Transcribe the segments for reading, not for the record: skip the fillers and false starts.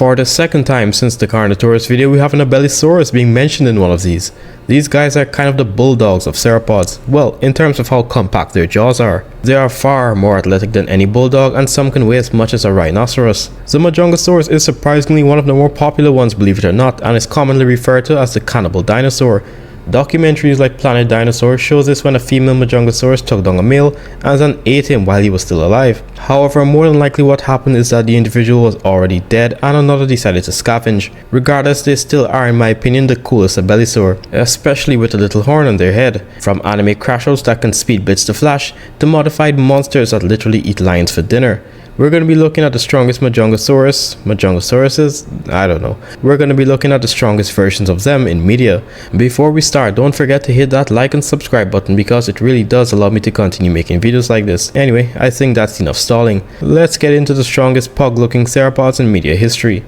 For the second time since the Carnotaurus video, we have an Abelisaurus being mentioned in one of these. These guys are kind of the bulldogs of theropods. Well, in terms of how compact their jaws are. They are far more athletic than any bulldog, and some can weigh as much as a rhinoceros. The Majungasaurus is surprisingly one of the more popular ones, believe it or not, and is commonly referred to as the cannibal dinosaur. Documentaries like Planet Dinosaur shows this when a female Majungasaurus took down a male and then ate him while he was still alive. However, more than likely what happened is that the individual was already dead and another decided to scavenge. Regardless, they still are in my opinion the coolest Abelisaur, especially with a little horn on their head. From anime crashouts that can speed bits to flash, to modified monsters that literally eat lions for dinner. We're going to be looking at the strongest Majungasauruses, I don't know. We're going to be looking at the strongest versions of them in media. Before we start, don't forget to hit that like and subscribe button because it really does allow me to continue making videos like this. Anyway, I think that's enough stalling. Let's get into the strongest pug-looking theropods in media history.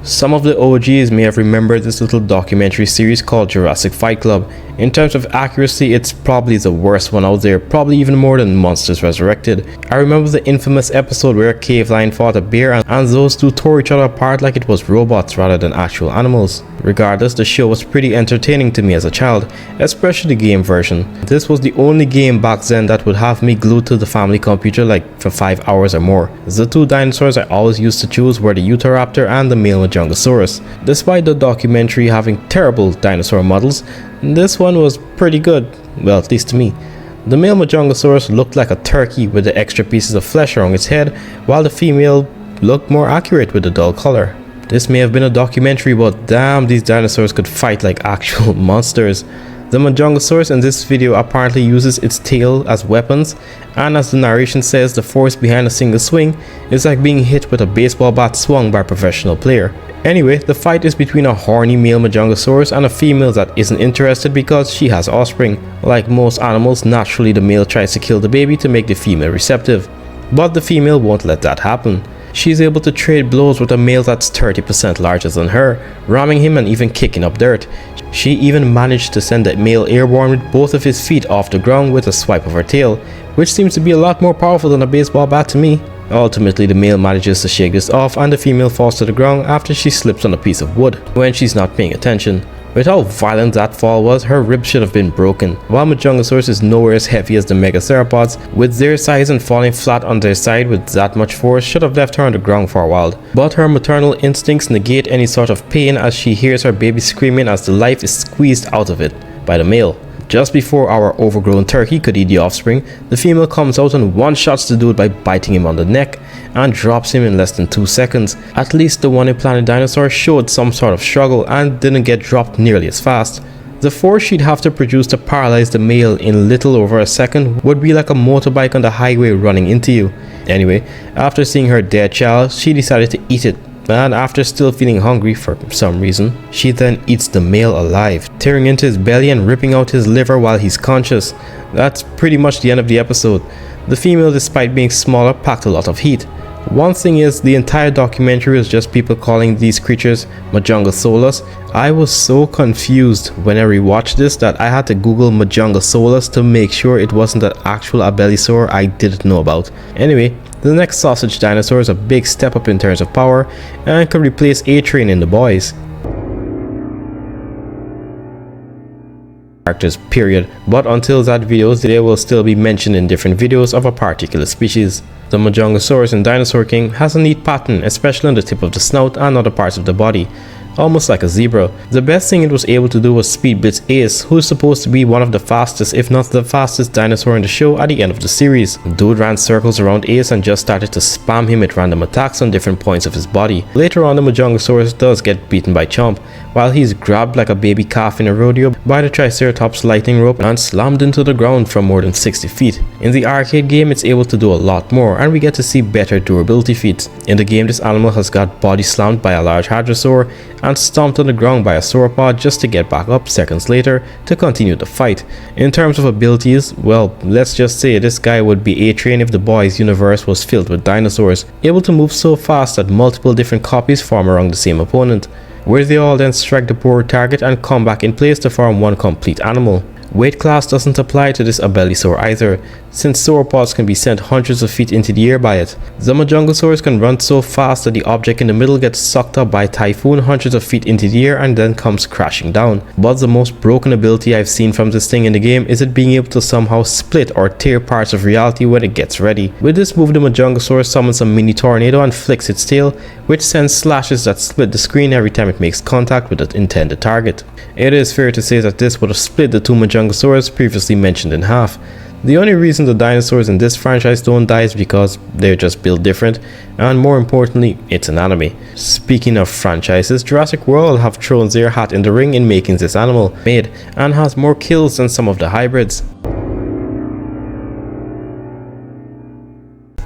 Some of the OGs may have remembered this little documentary series called Jurassic Fight Club. In terms of accuracy, it's probably the worst one out there, probably even more than Monsters Resurrected. I remember the infamous episode where a cave lion fought a bear and those two tore each other apart like it was robots rather than actual animals. Regardless, the show was pretty entertaining to me as a child, especially the game version. This was the only game back then that would have me glued to the family computer like for 5 hours or more. The two dinosaurs I always used to choose were the Utahraptor and the male Majungasaurus. Despite the documentary having terrible dinosaur models, this one was pretty good, well, at least to me. The male Majungasaurus looked like a turkey with the extra pieces of flesh around its head, while the female looked more accurate with the dull color. This may have been a documentary, but damn, these dinosaurs could fight like actual monsters. The Majungasaurus in this video apparently uses its tail as weapons, and as the narration says, the force behind a single swing is like being hit with a baseball bat swung by a professional player. Anyway, the fight is between a horny male Majungasaurus and a female that isn't interested because she has offspring. Like most animals, naturally the male tries to kill the baby to make the female receptive. But the female won't let that happen. She's able to trade blows with a male that's 30% larger than her, ramming him and even kicking up dirt. She even managed to send the male airborne with both of his feet off the ground with a swipe of her tail, which seems to be a lot more powerful than a baseball bat to me. Ultimately, the male manages to shake this off and the female falls to the ground after she slips on a piece of wood when she's not paying attention. With how violent that fall was, her ribs should have been broken. While Majungasaurus is nowhere as heavy as the megatheropods, with their size and falling flat on their side with that much force should have left her on the ground for a while. But her maternal instincts negate any sort of pain as she hears her baby screaming as the life is squeezed out of it by the male. Just before our overgrown turkey could eat the offspring, the female comes out and one-shots the dude by biting him on the neck and drops him in less than 2 seconds. At least the one in Planet Dinosaur showed some sort of struggle and didn't get dropped nearly as fast. The force she'd have to produce to paralyze the male in little over a second would be like a motorbike on the highway running into you. Anyway, after seeing her dead child, she decided to eat it. And after still feeling hungry for some reason, she then eats the male alive, tearing into his belly and ripping out his liver while he's conscious. That's pretty much the end of the episode. The female, despite being smaller, packed a lot of heat. One thing is, the entire documentary is just people calling these creatures Majungasaurus. I was so confused when I rewatched this that I had to Google Majungasaurus to make sure it wasn't an actual Abelisaur I didn't know about. Anyway, the next sausage dinosaur is a big step up in terms of power and could replace A-Train in the boys. Characters, period. But until that video, they will still be mentioned in different videos of a particular species. The Majungasaurus in Dinosaur King has a neat pattern, especially on the tip of the snout and other parts of the body, almost like a zebra. The best thing it was able to do was speed blitz Ace, who is supposed to be one of the fastest, if not the fastest dinosaur in the show at the end of the series. Dude ran circles around Ace and just started to spam him with random attacks on different points of his body. Later on, the Majungasaurus does get beaten by Chomp, while he's grabbed like a baby calf in a rodeo by the Triceratops lightning rope and slammed into the ground from more than 60 feet. In the arcade game, it's able to do a lot more and we get to see better durability feats. In the game, this animal has got body slammed by a large hadrosaur and stomped on the ground by a sauropod just to get back up seconds later to continue the fight. In terms of abilities, well, let's just say this guy would be A-Train if the boys' universe was filled with dinosaurs, able to move so fast that multiple different copies form around the same opponent, where they all then strike the poor target and come back in place to form one complete animal. Weight class doesn't apply to this Abelisaur either. since sauropods can be sent hundreds of feet into the air by it. The Majungasaurus can run so fast that the object in the middle gets sucked up by a typhoon hundreds of feet into the air and then comes crashing down. But the most broken ability I've seen from this thing in the game is it being able to somehow split or tear parts of reality when it gets ready. With this move, the Majungasaurus summons a mini tornado and flicks its tail, which sends slashes that split the screen every time it makes contact with the intended target. It is fair to say that this would have split the two Majungasaurus previously mentioned in half. The only reason the dinosaurs in this franchise don't die is because they're just built different, and more importantly, it's an anime. Speaking of franchises, Jurassic World have thrown their hat in the ring in making this animal made, and has more kills than some of the hybrids.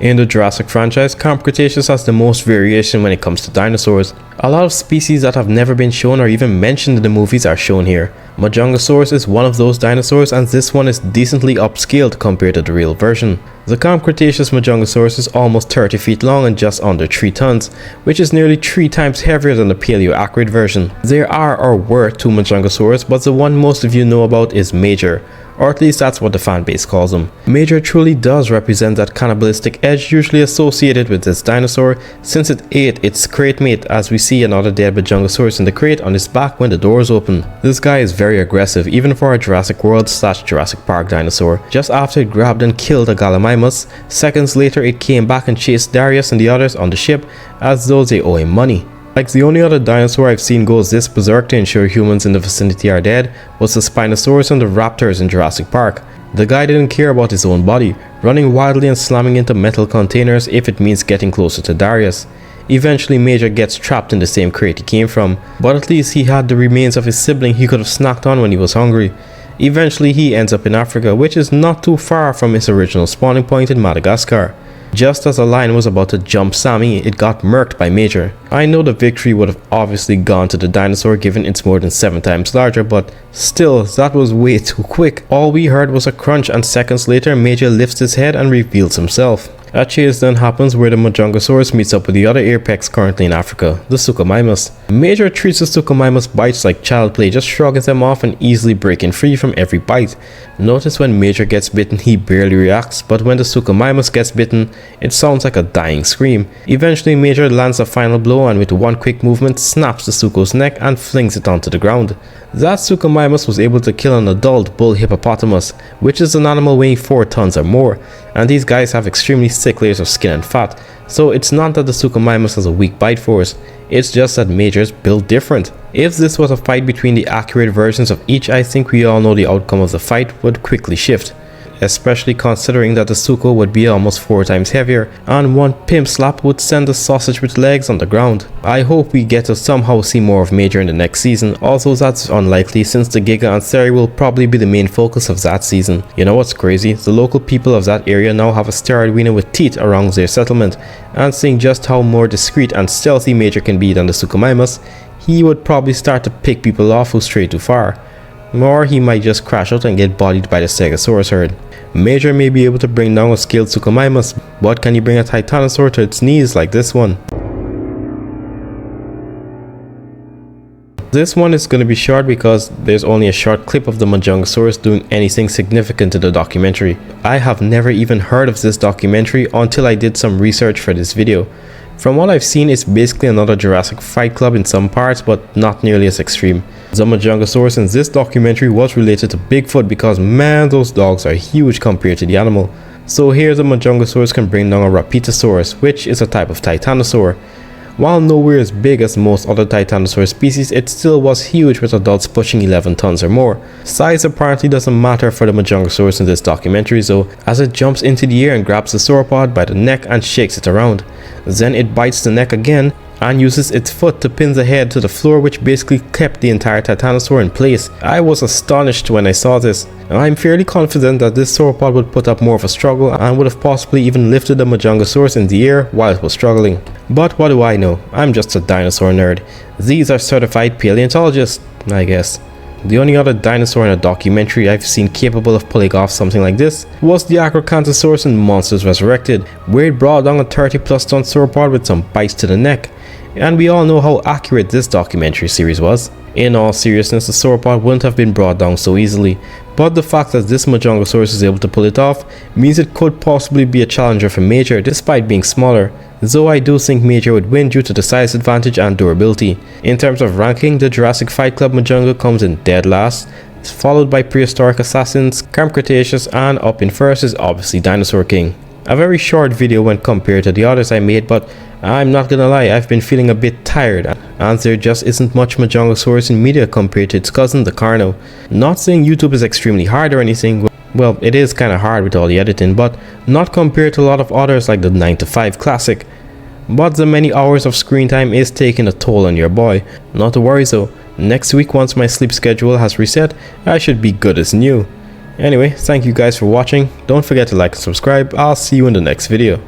In the Jurassic franchise, Camp Cretaceous has the most variation when it comes to dinosaurs. A lot of species that have never been shown or even mentioned in the movies are shown here. Majungasaurus is one of those dinosaurs, and this one is decently upscaled compared to the real version. The Camp Cretaceous Majungasaurus is almost 30 feet long and just under 3 tons, which is nearly 3 times heavier than the paleo-accurate version. There are or were 2 Majungasaurus, but the one most of you know about is Major, or at least that's what the fanbase calls him. Major truly does represent that cannibalistic edge usually associated with this dinosaur, since it ate its crate mate, as we see another dead Majungasaurus in the crate on its back when the doors open. This guy is very aggressive even for a Jurassic World / Jurassic Park dinosaur. Just after it grabbed and killed a Gallimimus, seconds later it came back and chased Darius and the others on the ship as though they owe him money. Like the only other dinosaur I've seen goes this berserk to ensure humans in the vicinity are dead was the Spinosaurus and the Raptors in Jurassic Park. The guy didn't care about his own body, running wildly and slamming into metal containers if it means getting closer to Darius. Eventually Major gets trapped in the same crate he came from, but at least he had the remains of his sibling he could have snacked on when he was hungry. Eventually he ends up in Africa, which is not too far from his original spawning point in Madagascar. Just as a lion was about to jump Sammy, it got murked by Major. I know the victory would have obviously gone to the dinosaur given it's more than 7 times larger, but still, that was way too quick. All we heard was a crunch, and seconds later Major lifts his head and reveals himself. A chase then happens where the Majungasaurus meets up with the other apex currently in Africa, the Suchomimus. Major treats the Suchomimus bites like child play, just shrugging them off and easily breaking free from every bite. Notice when Major gets bitten he barely reacts, but when the Suchomimus gets bitten, it sounds like a dying scream. Eventually Major lands a final blow and with one quick movement snaps the Sucho's neck and flings it onto the ground. That Suchomimus was able to kill an adult bull hippopotamus, which is an animal weighing 4 tons or more, and these guys have extremely thick layers of skin and fat, so it's not that the Suchomimus has a weak bite force, it's just that Major's built different. If this was a fight between the accurate versions of each, I think we all know the outcome of the fight would quickly shift, especially considering that the Sucho would be almost 4 times heavier, and one pimp slap would send the sausage with legs on the ground. I hope we get to somehow see more of Major in the next season, although that's unlikely since the Giga and Seri will probably be the main focus of that season. You know what's crazy? The local people of that area now have a steroid wiener with teeth around their settlement, and seeing just how more discreet and stealthy Major can be than the Suchomimus, he would probably start to pick people off who stray too far. Or he might just crash out and get bodied by the Stegosaurus herd. Major may be able to bring down a scaled Suchomimus, but can he bring a Titanosaur to its knees like this one? This one is going to be short because there's only a short clip of the Majungasaurus doing anything significant in the documentary. I have never even heard of this documentary until I did some research for this video. From what I've seen, it's basically another Jurassic Fight Club in some parts, but not nearly as extreme. The Majungasaurus in this documentary was related to Bigfoot because man, those dogs are huge compared to the animal. So here the Majungasaurus can bring down a Rapitosaurus, which is a type of Titanosaur. While nowhere as big as most other Titanosaur species, it still was huge with adults pushing 11 tons or more. Size apparently doesn't matter for the Majungasaurus in this documentary though, as it jumps into the air and grabs the sauropod by the neck and shakes it around. Then it bites the neck again and uses its foot to pin the head to the floor, which basically kept the entire Titanosaur in place. I was astonished when I saw this. I'm fairly confident that this sauropod would put up more of a struggle and would have possibly even lifted the Majungasaurus in the air while it was struggling. But what do I know? I'm just a dinosaur nerd. These are certified paleontologists, I guess. The only other dinosaur in a documentary I've seen capable of pulling off something like this was the Acrocanthosaurus in Monsters Resurrected, where it brought down a 30+ ton sauropod with some bites to the neck. And we all know how accurate this documentary series was. In all seriousness, the sauropod wouldn't have been brought down so easily, but the fact that this Majungasaurus is able to pull it off means it could possibly be a challenger for Major despite being smaller, though I do think Major would win due to the size advantage and durability. In terms of ranking, the Jurassic Fight Club Majunga comes in dead last, followed by Prehistoric Assassins, Camp Cretaceous, and up in first is obviously Dinosaur King. A very short video when compared to the others I made, but I'm not gonna lie, I've been feeling a bit tired and there just isn't much Majungasaurus in media compared to its cousin the Carno. Not saying YouTube is extremely hard or anything, well it is kinda hard with all the editing, but not compared to a lot of others like the 9 to 5 classic. But the many hours of screen time is taking a toll on your boy. Not to worry though, next week once my sleep schedule has reset, I should be good as new. Anyway, thank you guys for watching, don't forget to like and subscribe, I'll see you in the next video.